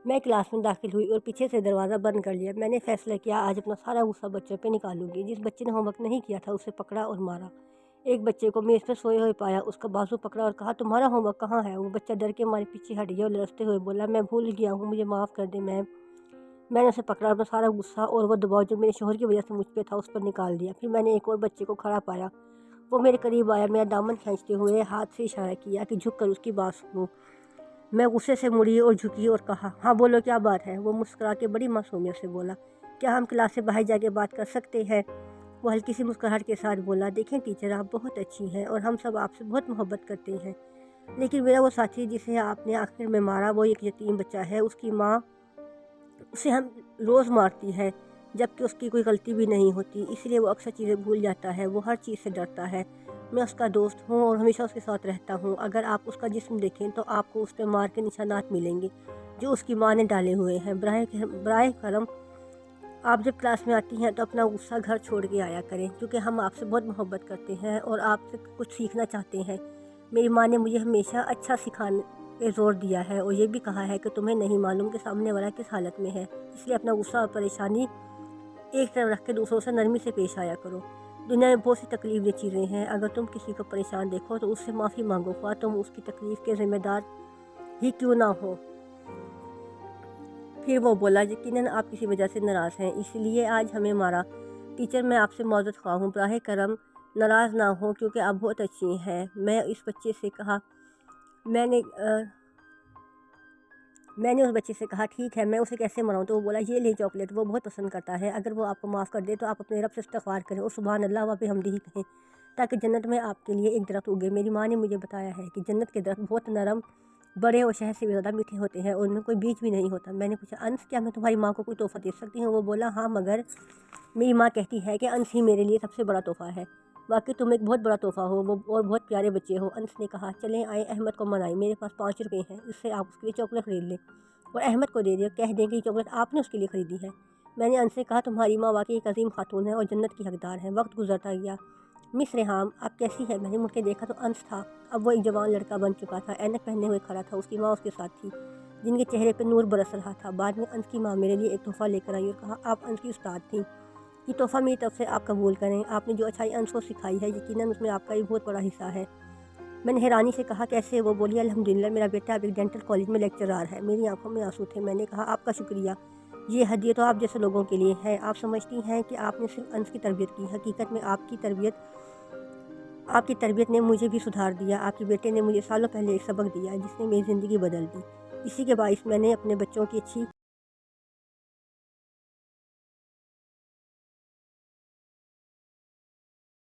میں کلاس میں داخل ہوئی اور پیچھے سے دروازہ بند کر لیا۔ میں نے فیصلہ کیا آج اپنا سارا غصہ بچوں پہ نکالوں گی۔ جس بچے نے ہوم ورک نہیں کیا تھا اسے پکڑا اور مارا۔ ایک بچے کو میز پہ سوئے ہوئے پایا، اس کا بازو پکڑا اور کہا تمہارا ہوم ورک کہاں ہے؟ وہ بچہ ڈر کے ہمارے پیچھے ہٹ گیا اور لرزتے ہوئے بولا میں بھول گیا ہوں، مجھے معاف کر دیں میم۔ میں نے اسے پکڑا اور اپنا سارا غصہ اور وہ دباؤ جو میرے شوہر کی وجہ سے مجھ پہ تھا اس پر نکال دیا۔ پھر میں نے ایک اور بچے کو کھڑا پایا، وہ میرے قریب آیا، میرا دامن کھینچتے ہوئے ہاتھ سے اشارہ کیا کہ جھک کر اس کی بات سنوں۔ میں غصے سے مڑی اور جھکی اور کہا ہاں بولو کیا بات ہے؟ وہ مسکرا کے بڑی معصومیت سے بولا کیا ہم کلاس سے باہر جا کے بات کر سکتے ہیں؟ وہ ہلکی سی مسکراہٹ کے ساتھ بولا دیکھیں ٹیچر آپ بہت اچھی ہیں اور ہم سب آپ سے بہت محبت کرتے ہیں، لیکن میرا وہ ساتھی جسے آپ نے آخر میں مارا وہ ایک یتیم بچہ ہے، اس کی ماں اسے ہم روز مارتی ہے جبکہ اس کی کوئی غلطی بھی نہیں ہوتی، اس لیے وہ اکثر چیزیں بھول جاتا ہے، وہ ہر چیز سے ڈرتا ہے۔ میں اس کا دوست ہوں اور ہمیشہ اس کے ساتھ رہتا ہوں، اگر آپ اس کا جسم دیکھیں تو آپ کو اس پہ مار کے نشانات ملیں گے جو اس کی ماں نے ڈالے ہوئے ہیں۔ براہ کرم آپ جب کلاس میں آتی ہیں تو اپنا غصہ گھر چھوڑ کے آیا کریں، کیونکہ ہم آپ سے بہت محبت کرتے ہیں اور آپ سے کچھ سیکھنا چاہتے ہیں۔ میری ماں نے مجھے ہمیشہ اچھا سکھانے پہ زور دیا ہے اور یہ بھی کہا ہے کہ تمہیں نہیں معلوم کہ سامنے والا کس حالت میں ہے، اس لیے اپنا غصہ اور پریشانی ایک طرف رکھ کے دوسروں سے نرمی سے پیش آیا کرو۔ دنیا میں بہت سی تکلیف دہ چیزیں ہیں، اگر تم کسی کو پریشان دیکھو تو اس سے معافی مانگو، خواہ تم اس کی تکلیف کے ذمہ دار ہی کیوں نہ ہو۔ پھر وہ بولا یقیناً آپ کسی وجہ سے ناراض ہیں اس لیے آج ہمیں مارا۔ ٹیچر میں آپ سے معذرت خواہ ہوں، براہ کرم ناراض نہ ہو کیونکہ آپ بہت اچھی ہیں۔ میں اس بچے سے کہا میں نے اس بچے سے کہا ٹھیک ہے میں اسے کیسے مناؤں؟ تو وہ بولا یہ لے چاکلیٹ، وہ بہت پسند کرتا ہے، اگر وہ آپ کو معاف کر دے تو آپ اپنے رب سے استغفار کریں اور سبحان اللہ و بحمدہ کہیں تاکہ جنت میں آپ کے لیے ایک درخت اگے۔ میری ماں نے مجھے بتایا ہے کہ جنت کے درخت بہت نرم، بڑے اور شہد سے بھی زیادہ میٹھے ہوتے ہیں اور ان میں کوئی بیج بھی نہیں ہوتا۔ میں نے پوچھا انس کیا میں تمہاری ماں کو کوئی تحفہ دے سکتی ہوں؟ وہ بولا ہاں مگر میری ماں کہتی ہے کہ انس ہی میرے لیے سب سے بڑا تحفہ ہے۔ واقعی تم ایک بہت بڑا تحفہ ہو اور بہت پیارے بچے ہو۔ انس نے کہا چلیں آئیں احمد کو منائیں، میرے پاس 5 روپے ہیں، اس سے آپ اس کے لیے چاکلیٹ خرید لیں اور احمد کو دے دیں، کہہ دیں کہ یہ چاکلیٹ آپ نے اس کے لیے خریدی ہے۔ میں نے انس سے کہا تمہاری ماں واقعی ایک عظیم خاتون ہے اور جنت کی حقدار ہے۔ وقت گزرتا گیا۔ مس ریحام آپ کیسی ہیں؟ میں نے مڑ کے دیکھا تو انس تھا، اب وہ ایک جوان لڑکا بن چکا تھا، اینک پہنے ہوئے کھڑا تھا، اس کی ماں اس کے ساتھ تھی جن کے چہرے پہ نور برس رہا تھا۔ بعد میں انس کی ماں میرے لیے ایک تحفہ لے کر آئی اور کہا آپ انس کی استاد تھیں، یہ تحفہ میری طرف سے آپ قبول کریں، آپ نے جو اچھائی انس کو سکھائی ہے یقیناً اس میں آپ کا ایک بہت بڑا حصہ ہے۔ میں نے حیرانی سے کہا کیسے؟ وہ بولی الحمدللہ میرا بیٹا اب ایک ڈینٹل کالج میں لیکچرار ہے۔ میری آنکھوں میں آنسو تھے۔ میں نے کہا آپ کا شکریہ، یہ ہدیہ تو آپ جیسے لوگوں کے لیے ہے۔ آپ سمجھتی ہیں کہ آپ نے صرف انس کی تربیت کی، حقیقت میں آپ کی تربیت نے مجھے بھی سدھار دیا۔ آپ کے بیٹے نے مجھے سالوں پہلے ایک سبق دیا جس نے میری زندگی بدل دی، اسی کے باعث میں نے اپنے بچوں کی اچھی